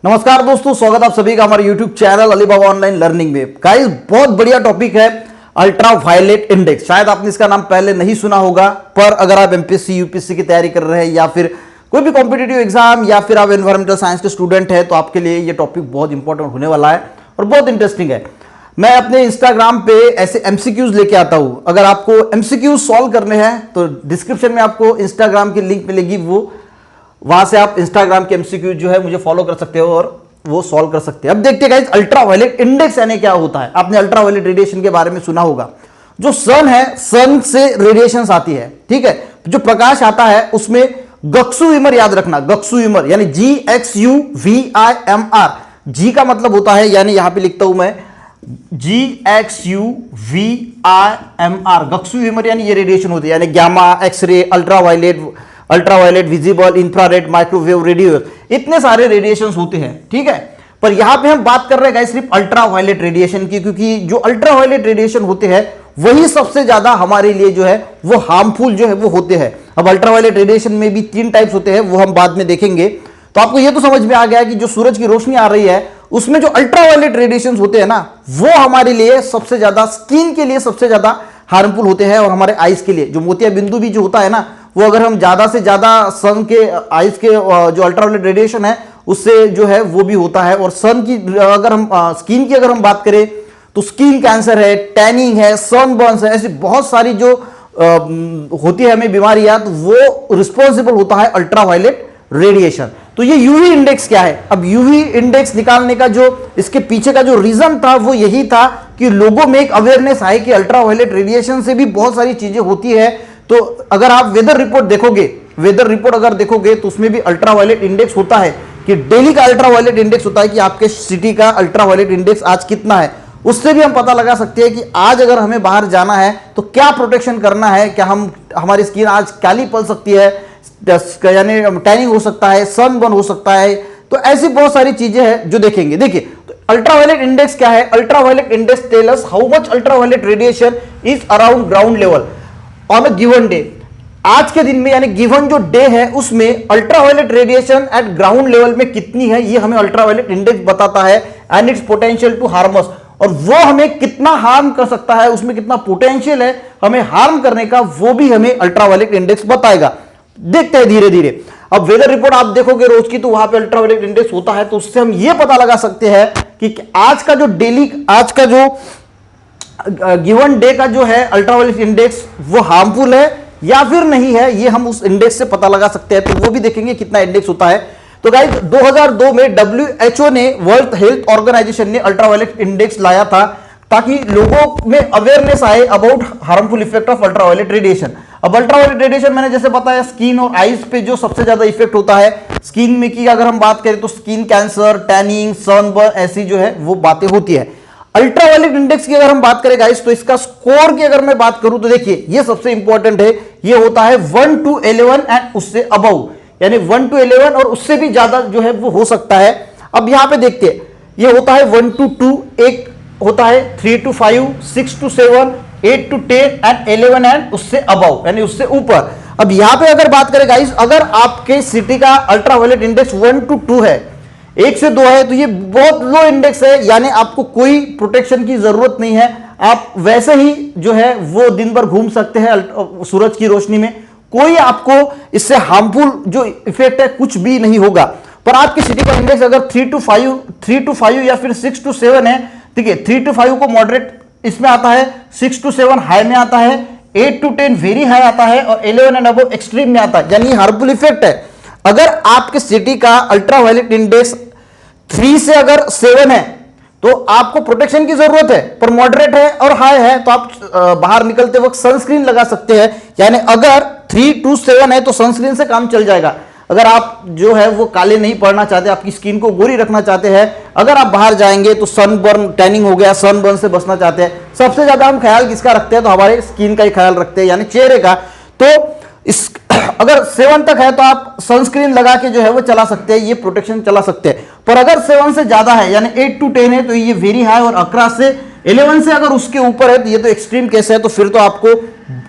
नमस्कार दोस्तों, स्वागत आप सभी का हमारे YouTube channel Alibaba online learning में। गाइस, बहुत बढ़िया टॉपिक है अल्ट्रा वायलेट इंडेक्स। शायद आपने इसका नाम पहले नहीं सुना होगा, पर अगर आप एमपीएससी यूपीएससी की तैयारी कर रहे हैं या फिर कोई भी कॉम्पिटिटिव एग्जाम या फिर आप एनवायरमेंटल साइंस के स्टूडेंट हैं तो आपके लिए ये टॉपिक बहुत इंपॉर्टेंट होने वाला है और बहुत इंटरेस्टिंग है। मैं अपने इंस्टाग्राम पे ऐसे एमसीक्यूज लेके आता हूं। अगर आपको एमसीक्यूज सॉल्व करने हैं तो डिस्क्रिप्शन में आपको इंस्टाग्राम की लिंक मिलेगी, वो वहां से आप इंस्टाग्राम के एमसीक्यू जो है मुझे फॉलो कर सकते हो और वो सॉल्व कर सकते हैं। अब देखते हैं गाइस, अल्ट्रा वायलेट इंडेक्स यानी क्या होता है। आपने अल्ट्रा वायलेट रेडिएशन के बारे में सुना होगा। जो सन है, सन से रेडिएशंस आती है, ठीक है। जो प्रकाश आता है उसमें गक्सुविमर, याद रखना गक्सुविमर यानी GXUVIMR। जी का मतलब होता है, यानी यहां पे लिखता हूं मैं GXUVIMR, गक्सुविमर यानी ये रेडिएशन होती है, यानी gamma, X-ray, ultraviolet, visible, infrared, microwave, radio, इतने सारे रेडिएशंस होते हैं, ठीक है। पर यहां पे हम बात कर रहे हैं सिर्फ अल्ट्रावायलेट रेडिएशन की, क्योंकि जो अल्ट्रावायलेट रेडिएशन होते हैं वही सबसे ज्यादा हमारे लिए जो है वो हार्मफुल जो है वो होते हैं। अब अल्ट्रावायलेट रेडिएशन में भी 3 टाइप्स होते हैं, वो हम बाद में देखेंगे। तो आपको ये तो समझ में आ गया कि जो सूरज की रोशनी आ रही है उसमें जो अल्ट्रावायलेट रेडिएशंस होते हैं ना, वो हमारे लिए सबसे ज्यादा, स्किन के लिए सबसे ज्यादा हार्मफुल होते हैं। और हमारे आइज के लिए जो मोतिया बिंदु भी जो होता है ना, वो अगर हम ज्यादा से ज्यादा सन के आइज के जो अल्ट्रावायलेट रेडिएशन है उससे जो है वो भी होता है। और सन की अगर हम स्किन की अगर हम बात करें तो स्किन कैंसर है, टैनिंग है, सनबर्न्स है, ऐसी बहुत सारी जो होती है हमें बीमारियां, तो वो रिस्पॉन्सिबल होता है अल्ट्रावायलेट रेडिएशन। तो ये यूवी इंडेक्स क्या है? अब यूवी इंडेक्स निकालने का जो इसके पीछे का जो रीजन था वो यही था कि लोगों में एक अवेयरनेस आए कि अल्ट्रावायलेट रेडिएशन से भी बहुत सारी चीजें होती है। तो अगर आप वेदर रिपोर्ट देखोगे तो उसमें भी अल्ट्रावायलेट इंडेक्स होता है कि डेली का अल्ट्रावायलेट इंडेक्स होता है कि आपके सिटी का अल्ट्रावायलेट इंडेक्स आज कितना है। उससे भी हम पता लगा सकते हैं कि आज अगर हमें बाहर जाना है तो क्या प्रोटेक्शन करना है, क्या हमारी स्किन आज काली पड़ सकती है, यानी टैनिंग हो सकता है, सनबर्न हो सकता है। तो ऐसी बहुत सारी चीजें हैं जो देखेंगे। देखिए, तो अल्ट्रावायलेट इंडेक्स क्या है? Ultraviolet index tell us how much ultraviolet radiation is around ground level on a given day. आज के दिन में यानी गिवन जो डे है उसमें ultraviolet radiation at ground level में कितनी है, ये हमें अल्ट्रावायलेट इंडेक्स बताता है। And its potential to harm us, और वो हमें कितना हार्म कर सकता है, उसमें कितना पोटेंशियल है हमें हार्म करने का, वो भी हमें अल्ट्रावायलेट इंडेक्स बताएगा। देखते हैं धीरे धीरे। अब वेदर रिपोर्ट आप देखोगे रोज की, तो वहां पे अल्ट्रावायलेट इंडेक्स होता है, तो उससे हम ये पता लगा सकते हैं कि आज का जो गिवन डे का जो है अल्ट्रावायलेट इंडेक्स वो हार्मफुल है या फिर नहीं है, ये हम उस इंडेक्स से पता लगा सकते हैं। तो वो भी देखेंगे कितना इंडेक्स होता है। तो गाइस, 2002 में WHO ने, वर्ल्ड हेल्थ ऑर्गेनाइजेशन ने अल्ट्रावायलेट इंडेक्स लाया था ताकि लोगों में अवेयरनेस आए about harmful effect of ultraviolet radiation. अब अल्ट्रावायलेट रेडिएशन मैंने जैसे बताया स्किन और आईज पे जो सबसे ज्यादा इफेक्ट होता है, स्किन में की अगर हम बात करें तो स्किन कैंसर, टैनिंग, सनबर्न, ऐसी जो है वो बातें होती है। अल्ट्रावायलेट इंडेक्स की अगर हम बात करें गाइस, तो इसका स्कोर की अगर मैं बात करूं तो देखिए ये सबसे इंपॉर्टेंट है। ये होता है 1 to 11 एंड उससे अबव, यानी 1 to 11 और उससे भी ज्यादा जो है वो हो सकता है। अब यहां पे देखते हैं, ये होता है 1 to 2, एक होता है 3 to 5, 6 to 7, 8 to 10 and 11 and उससे अबव, यानी उससे ऊपर। अब यहां पे अगर बात करें गाइस, अगर आपके सिटी का अल्ट्रावायलेट इंडेक्स 1 to 2 है, 1 से 2 है, तो ये बहुत लो इंडेक्स है, यानी आपको कोई प्रोटेक्शन की जरूरत नहीं है। आप वैसे ही जो है वो दिन भर घूम सकते हैं सूरज की रोशनी में, कोई आपको इससे हार्मफुल जो इफेक्ट है कुछ भी नहीं होगा। पर आपकी सिटी का इंडेक्स अगर 3 to 5 या फिर 6 to 7 है, ठीक है, 3 to 5 को मॉडरेट इसमें आता है, 6 to 7 हाई में आता है, 8 to 10 वेरी हाई आता है और 11 एंड अबव एक्सट्रीम में आता है, यानी हार्मफुल इफेक्ट है। अगर आपके सिटी का अल्ट्रावायलेट इंडेक्स 3 से अगर 7 है तो आपको प्रोटेक्शन की जरूरत है, पर मॉडरेट है और हाई है तो आप बाहर निकलते वक्त सनस्क्रीन लगा सकते हैं। यानी अगर 3 to 7 है तो सनस्क्रीन से काम चल जाएगा। अगर आप जो है वो काले नहीं पड़ना चाहते, आपकी स्किन को गोरी रखना चाहते हैं, अगर आप बाहर जाएंगे तो सनबर्न, टैनिंग हो गया, सनबर्न से बचना चाहते हैं, सबसे ज्यादा हम ख्याल किसका रखते हैं? तो हमारे स्किन का ही ख्याल रखते हैं, यानी चेहरे का। तो इस अगर 7 तक है तो आप सनस्क्रीन लगा के जो है वो चला सकते हैं, ये प्रोटेक्शन चला सकते हैं। पर अगर 7 से ज्यादा है, यानी 8 to 10 है, तो ये वेरी हाई, और 11 से 11 से अगर उसके ऊपर है तो ये तो एक्सट्रीम केस है। तो फिर तो आपको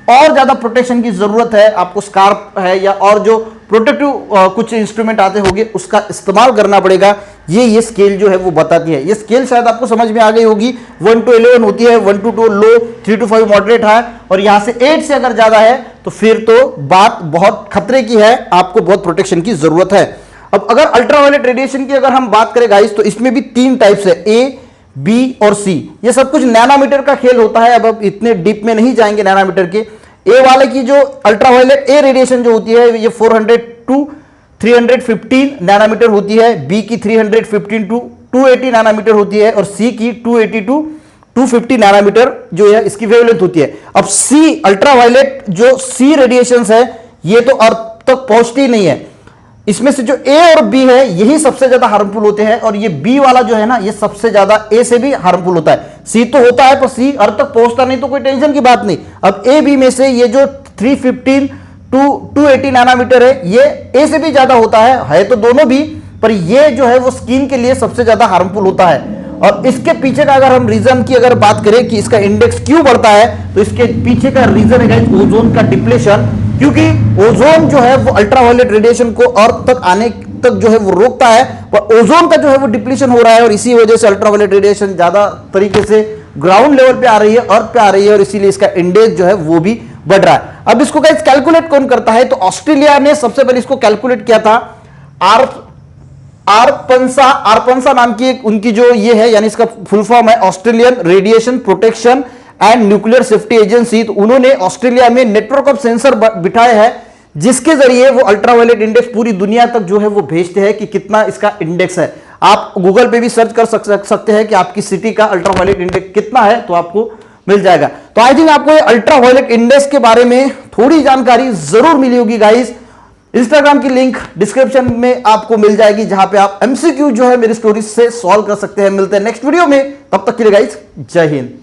और ज्यादा प्रोटेक्शन की जरूरत है, आपको स्कार्फ है या और जो प्रोटेक्टिव कुछ इंस्ट्रूमेंट आते होंगे उसका इस्तेमाल करना पड़ेगा। ये स्केल जो है वो बताती है। ये स्केल शायद आपको समझ में आ गई होगी। 1 to 11 होती है, 1 to 2 low, 3 to 5 moderate high, और यहां से 8 से अगर ज्यादा है तो फिर तो बात बहुत खतरे की है, आपको बहुत प्रोटेक्शन की जरूरत है। अब अगर अल्ट्रावायलेट रेडिएशन की अगर हम बात करें गाइस, तो इसमें भी 3 टाइप्स है, ए, बी और सी। ये सब कुछ नैनोमीटर का खेल होता है। अब इतने डीप में नहीं जाएंगे नैनोमीटर के। ए वाले की जो अल्ट्रावायलेट ए रेडिएशन जो होती है ये 400 टू 315 नैनोमीटर होती है, बी की 315 टू 280 नैनोमीटर होती है, और सी की 280 टू 250 नैनोमीटर जो है इसकी वेवलेंथ होती है। अब सी अल्ट्रावायलेट जो सी रेडिएशंस है ये तो अर्थ तक पहुंचती ही नहीं है। इसमें से जो ए और बी है यही सबसे ज्यादा हार्मफुल होते हैं, और ये बी वाला जो है ना ये सबसे ज्यादा ए से भी हार्मफुल होता है। सी तो होता है पर सी अर्थ तक पहुंचता नहीं तो कोई टेंशन की बात नहीं। अब ए बी में से ये जो 315 टू 280 नैनोमीटर है ये ए से भी ज्यादा होता है तो दोनों भी, पर ये जो है वो स्किन के लिए सबसे ज्यादा हार्मफुल होता है। और इसके पीछे का अगर हम रीजन की अगर बात करें कि इसका इंडेक्स क्यों बढ़ता है, तो इसके पीछे का रीजन है ओजोन का डिप्लेशन। क्योंकि ओजोन जो है वो अल्ट्रावायलेट रेडिएशन को अर्थ तक आने तक जो है वो रोकता है, पर ओजोन का जो है वो डिप्लीशन हो रहा है, और इसी वजह से अल्ट्रावायलेट रेडिएशन ज्यादा तरीके से ग्राउंड लेवल पे आ रही है, अर्थ पे आ रही है, और इसीलिए इसका इंडेक्स जो है वो भी बढ़ रहा है। अब इसको गाइस कैलकुलेट कौन करता है, तो ऑस्ट्रेलिया ने सबसे पहले इसको कैलकुलेट किया था। आरपंसा नाम की एक उनकी जो ये है, यानी इसका फुल फॉर्म है Australian radiation protection and nuclear safety agency. तो उन्होंने ऑस्ट्रेलिया में नेटवर्क ऑफ सेंसर बिठाए हैं जिसके जरिए वो अल्ट्रावायलेट इंडेक्स पूरी दुनिया तक जो है वो भेजते हैं कि कितना इसका इंडेक्स है। आप गूगल पे भी सर्च कर सकते हैं कि आपकी सिटी का अल्ट्रावायलेट इंडेक्स कितना है, तो आपको मिल जाएगा। तो आई थिंक आपको ये अल्ट्रावायलेट इंडेक्स के बारे में थोड़ी जानकारी जरूर मिली होगी गाइस। इंस्टाग्राम की लिंक डिस्क्रिप्शन में आपको मिल जाएगी, जहां पे आप एमसीक्यू जो है मेरी स्टोरी से सॉल्व कर सकते हैं। मिलते हैं नेक्स्ट वीडियो में, तब तक के लिए गाइस जय हिंद।